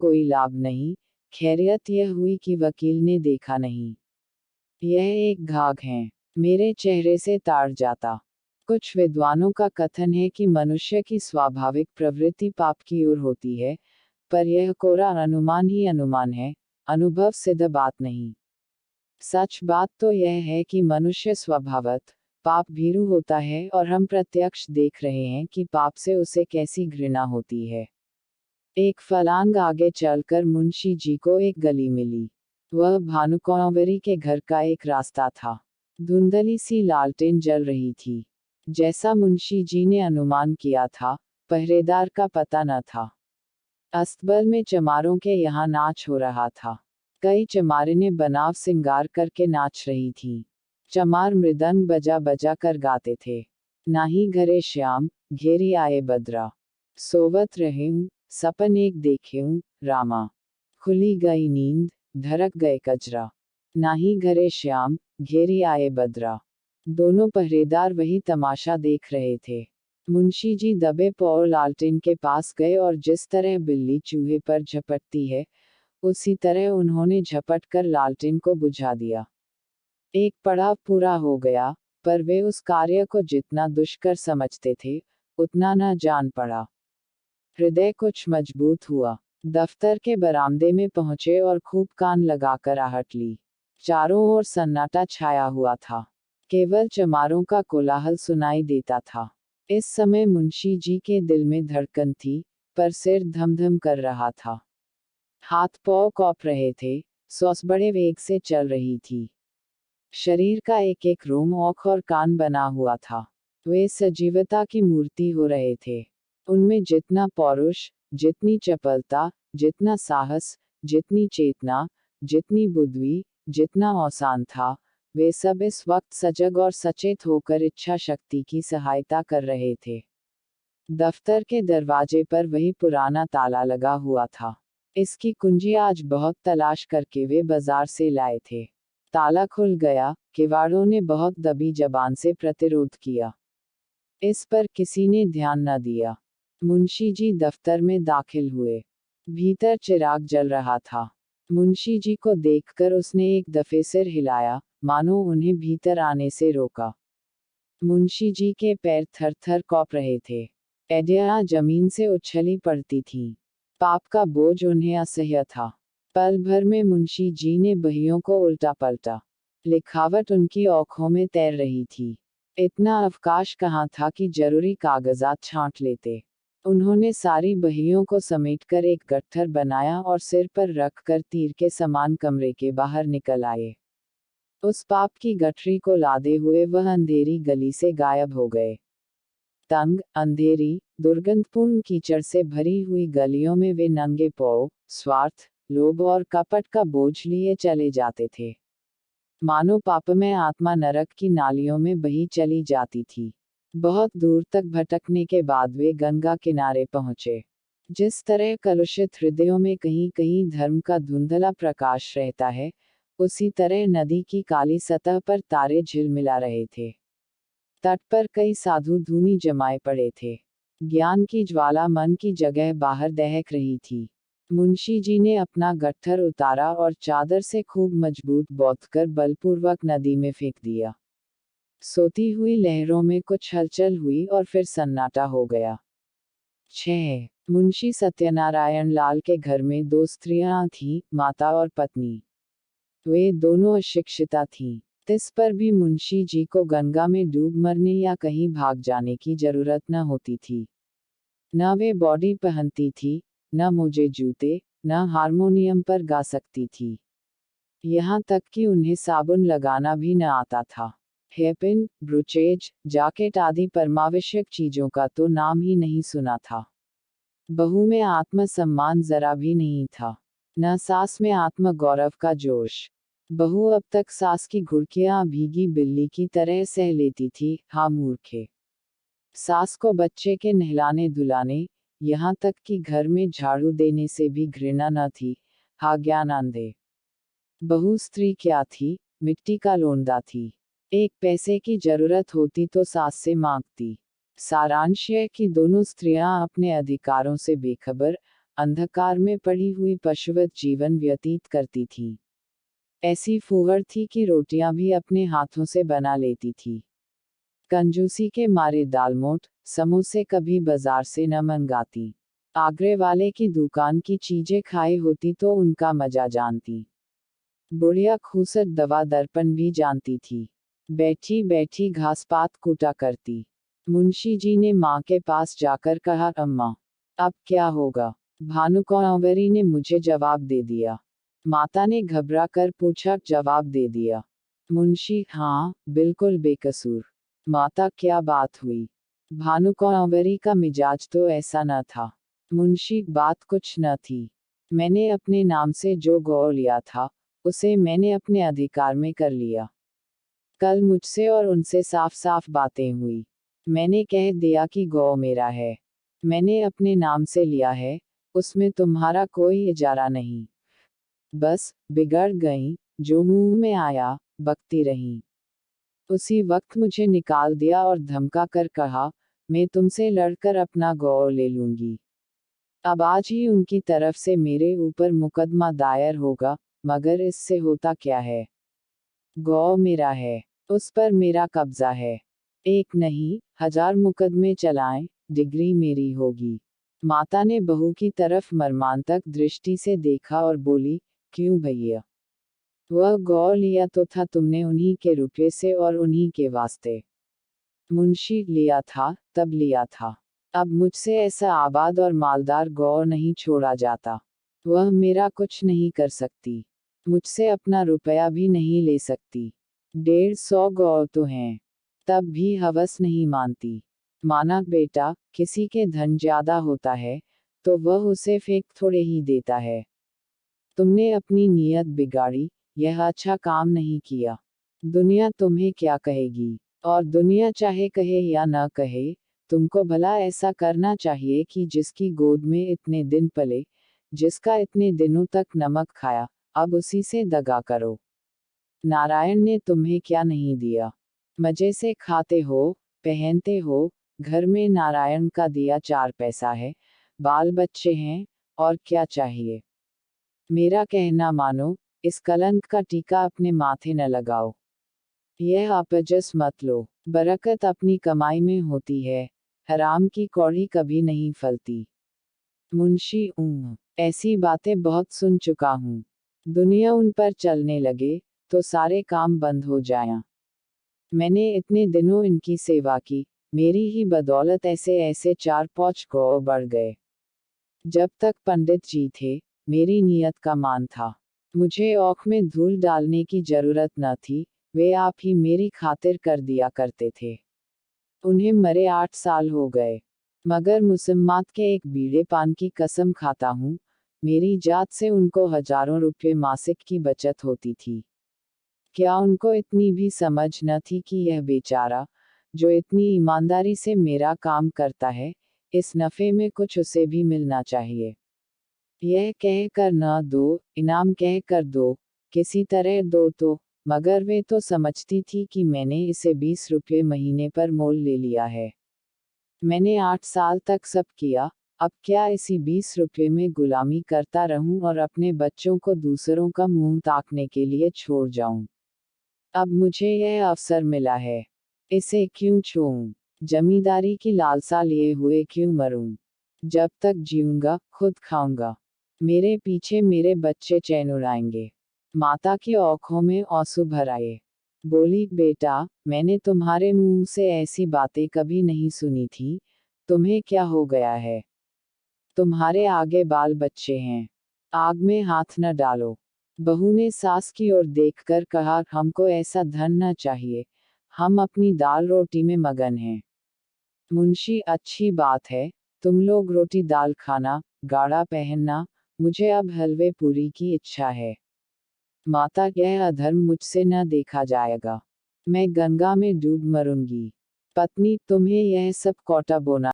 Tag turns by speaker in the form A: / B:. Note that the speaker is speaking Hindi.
A: कोई लाभ नहीं। खैरियत यह हुई कि वकील ने देखा नहीं। यह एक घाघ है। मेरे चेहरे से ताड़ जाता। कुछ विद्वानों का कथन है कि मनुष्य की स्वाभाविक प्रवृत्ति पाप की ओर होती है, पर यह कोरा अनुमान ही अनुमान है, अनुभव सिद्ध बात नहीं। सच बात तो यह है कि मनुष्य स्वभावतः पाप भीरू होता है और हम प्रत्यक्ष देख रहे हैं कि पाप से उसे कैसी घृणा होती है। एक फलांग आगे चलकर मुंशी जी को एक गली मिली। वह भानुकुँवरी के घर का एक रास्ता था। धुंधली सी लालटेन जल रही थी। जैसा मुंशी जी ने अनुमान किया था, पहरेदार का पता न था। अस्तबल में चमारों के यहाँ नाच हो रहा था। कई चमारिनें बनाव सिंगार करके नाच रही थीं। चमार मृदंग बजा बजा कर गाते थे। नाही घरे श्याम, घेरी आए बदरा। सोवत रहें, सपन एक देखें, रामा। खुली गई नींद, धड़क गए कजरा। नाही घरे श्याम, घेरी आए बदरा। दोनों पहरेदार वही तमाशा देख रहे थे। मुंशी जी दबे पांव लालटेन के पास गए और जिस तरह बिल्ली चूहे पर झपटती है, उसी तरह उन्होंने झपट कर लालटेन को बुझा दिया। एक पड़ाव पूरा हो गया, पर वे उस कार्य को जितना दुष्कर समझते थे, उतना न जान पड़ा। हृदय कुछ मजबूत हुआ। दफ्तर के बरामदे में पहुंचे और खूब कान लगाकर आहट ली। चारों ओर सन्नाटा छाया हुआ था। केवल चमारों का कोलाहल सुनाई देता था। इस समय मुंशी जी के दिल में धड़कन थी, पर सिर धमधम कर रहा था। हाथ पांव कॉप रहे थे, सांस बड़े वेग से चल रही थी। शरीर का एक एक रोम, आँख और कान बना हुआ था। वे सजीवता की मूर्ति हो रहे थे। उनमें जितना पौरुष, जितनी चपलता, जितना साहस, जितनी चेतना, जितनी बुद्धि, जितना औसान था, वे सब इस वक्त सजग और सचेत होकर इच्छा शक्ति की सहायता कर रहे थे। दफ्तर के दरवाजे पर वही पुराना ताला लगा हुआ था। इसकी कुंजी आज बहुत तलाश करके वे बाजार से लाए थे। ताला खुल गया, किवाड़ों ने बहुत दबी जबान से प्रतिरोध किया। इस पर किसी ने ध्यान न दिया। मुंशी जी दफ्तर में दाखिल हुए। भीतर चिराग जल रहा था। मुंशी जी को देखकर उसने एक दफे सिर हिलाया, मानो उन्हें भीतर आने से रोका। मुंशी जी के पैर थर थर कॉप रहे थे। एडियां जमीन से उछली पड़ती थीं। पाप का बोझ उन्हें असह्य था। पल भर में मुंशी जी ने बहियों को उल्टा पलटा। लिखावट उनकी आंखों में तैर रही थी। इतना अवकाश कहाँ था कि जरूरी कागजात छांट लेते। उन्होंने सारी बहियों को समेटकर एक गट्ठर बनाया और सिर पर रखकर तीर के समान कमरे के बाहर निकल आए। उस पाप की गठरी को लादे हुए वह अंधेरी गली से गायब हो गए। तंग, अंधेरी, दुर्गंधपूर्ण कीचड़ से भरी हुई गलियों में वे नंगे पांव, स्वार्थ, लोभ और कपट का बोझ लिए चले जाते थे। मानो पापमय आत्मा नरक की नालियों में बही चली जाती थी। बहुत दूर तक भटकने के बाद वे गंगा किनारे पहुंचे। जिस तरह कलुषित हृदयों में कहीं कहीं धर्म का धुंधला प्रकाश रहता है, उसी तरह नदी की काली सतह पर तारे झिलमिला रहे थे। तट पर कई साधु धूनी जमाए पड़े थे। ज्ञान की ज्वाला मन की जगह बाहर दहक रही थी। मुंशी जी ने अपना गट्ठर उतारा और चादर से खूब मजबूत बांधकर बलपूर्वक नदी में फेंक दिया। सोती हुई लहरों में कुछ हलचल हुई और फिर सन्नाटा हो गया। 6. मुंशी सत्यनारायण लाल के घर में दो स्त्रियां थीं, माता और पत्नी। वे दोनों अशिक्षिता थीं। इस पर भी मुंशी जी को गंगा में डूब मरने या कहीं भाग जाने की जरूरत न होती थी। न वे बॉडी पहनती थी, न मोजे जूते, न हारमोनियम पर गा सकती थी। यहाँ तक कि उन्हें साबुन लगाना भी न आता था। हेयरपिन, ब्रोचेज, जैकेट आदि परमावश्यक चीजों का तो नाम ही नहीं सुना था। बहू में आत्मसम्मान जरा भी नहीं था, न सास में आत्मगौरव का जोश। बहू अब तक सास की घुड़कियां भीगी बिल्ली की तरह सह लेती थी। हाँ मूर्खे। सास को बच्चे के नहलाने धुलाने, यहाँ तक कि घर में झाड़ू देने से भी घृणा न थी। हाँ ज्ञान अंधे। बहू स्त्री क्या थी, मिट्टी का लोंदा थी। एक पैसे की जरूरत होती तो सास से मांगती। सारांश है कि दोनों स्त्रियां अपने अधिकारों से बेखबर, अंधकार में पड़ी हुई पशुवत जीवन व्यतीत करती थी। ऐसी फूहड़ थी कि रोटियां भी अपने हाथों से बना लेती थी। कंजूसी के मारे दालमोट समोसे कभी बाजार से न मंगाती। आगरे वाले की दुकान की चीजें खाई होती तो उनका मजा जानती। बुढ़िया खूसट दवा दर्पण भी जानती थी। बैठी बैठी घास पात कूटा करती। मुंशी जी ने माँ के पास जाकर कहा, अम्मा अब क्या होगा? भानुकुँवरी ने मुझे जवाब दे दिया। माता ने घबरा कर पूछा, जवाब दे दिया? मुंशी, हाँ बिल्कुल बेकसूर। माता, क्या बात हुई? भानुकुँवरी का मिजाज तो ऐसा न था। मुंशी, बात कुछ न थी। मैंने अपने नाम से जो गौ लिया था उसे मैंने अपने अधिकार में कर लिया। कल मुझसे और उनसे साफ साफ बातें हुई। मैंने कह दिया कि गौ मेरा है, मैंने अपने नाम से लिया है, उसमें तुम्हारा कोई इजारा नहीं। बस बिगड़ गई, जो मुंह में आया बकती रही। उसी वक्त मुझे निकाल दिया और धमका कर कहा, मैं तुमसे लड़कर अपना गौ ले लूंगी। अब आज ही उनकी तरफ से मेरे ऊपर मुकदमा दायर होगा, मगर इससे होता क्या है? गौ मेरा है, उस पर मेरा कब्जा है। एक नहीं 1000 मुकदमे चलाएं, डिग्री मेरी होगी। माता ने बहू की तरफ मर्मांतक दृष्टि से देखा और बोली, क्यों भैया? वह गौ लिया तो था तुमने उन्हीं के रुपये से और उन्हीं के वास्ते। मुंशी, लिया था तब लिया था। अब मुझसे ऐसा आबाद और मालदार गौ नहीं छोड़ा जाता। वह मेरा कुछ नहीं कर सकती, मुझसे अपना रुपया भी नहीं ले सकती। 150 गौ तो हैं, तब भी हवस नहीं मानती। माना बेटा, किसी के धन ज्यादा होता है तो वह उसे फेंक थोड़े ही देता है। तुमने अपनी नीयत बिगाड़ी, यह अच्छा काम नहीं किया। दुनिया तुम्हें क्या कहेगी? और दुनिया चाहे कहे या न कहे, तुमको भला ऐसा करना चाहिए कि जिसकी गोद में इतने दिन पले, जिसका इतने दिनों तक नमक खाया, अब उसी से दगा करो। नारायण ने तुम्हें क्या नहीं दिया? मजे से खाते हो, पहनते हो, घर में नारायण का दिया 4 पैसा है, बाल बच्चे हैं, और क्या चाहिए? मेरा कहना मानो, इस कलंक का टीका अपने माथे न लगाओ। यह अपजस मत लो। बरकत अपनी कमाई में होती है, हराम की कौड़ी कभी नहीं फलती। मुंशी, ऐसी बातें बहुत सुन चुका हूँ। दुनिया उन पर चलने लगे तो सारे काम बंद हो जाएं। मैंने इतने दिनों इनकी सेवा की, मेरी ही बदौलत ऐसे ऐसे 4-5 गौ बढ़ गए। जब तक पंडित जी थे, मेरी नीयत का मान था। मुझे औख में धूल डालने की जरूरत न थी, वे आप ही मेरी खातिर कर दिया करते थे। उन्हें मरे 8 साल हो गए, मगर मुसम्मात के एक बीड़े पान की कसम खाता हूँ, मेरी जात से उनको हजारों रुपये मासिक की बचत होती थी। क्या उनको इतनी भी समझ न थी कि यह बेचारा, जो इतनी ईमानदारी से मेरा काम करता है, इस नफे में कुछ उसे भी मिलना चाहिए। यह कह कर न दो, इनाम कह कर दो, किसी तरह दो तो, मगर वे तो समझती थी कि मैंने इसे 20 रुपये महीने पर मोल ले लिया है। मैंने 8 साल तक सब किया, अब क्या इसी 20 रुपये में गुलामी करता रहूं और अपने बच्चों को दूसरों का मुंह ताकने के लिए छोड़ जाऊं? अब मुझे यह अवसर मिला है, इसे क्यों छोऊं? जमींदारी की लालसा लिए हुए क्यों मरूं? जब तक जीऊंगा, खुद खाऊंगा। मेरे पीछे मेरे बच्चे चैन उड़ाएंगे। माता की आंखों में आंसू भर आए। बोली, बेटा, मैंने तुम्हारे मुंह से ऐसी बातें कभी नहीं सुनी थी, तुम्हें क्या हो गया है? तुम्हारे आगे बाल बच्चे हैं, आग में हाथ न डालो। बहू ने सास की ओर देखकर कहा, हमको ऐसा धन न चाहिए, हम अपनी दाल रोटी में मगन हैं। मुंशी, अच्छी बात है, तुम लोग रोटी दाल खाना, गाढ़ा पहनना, मुझे अब हलवे पूरी की इच्छा है। माता, यह अधर्म मुझसे न देखा जाएगा, मैं गंगा में डूब मरूंगी। पत्नी, तुम्हें यह सब कोटा बोना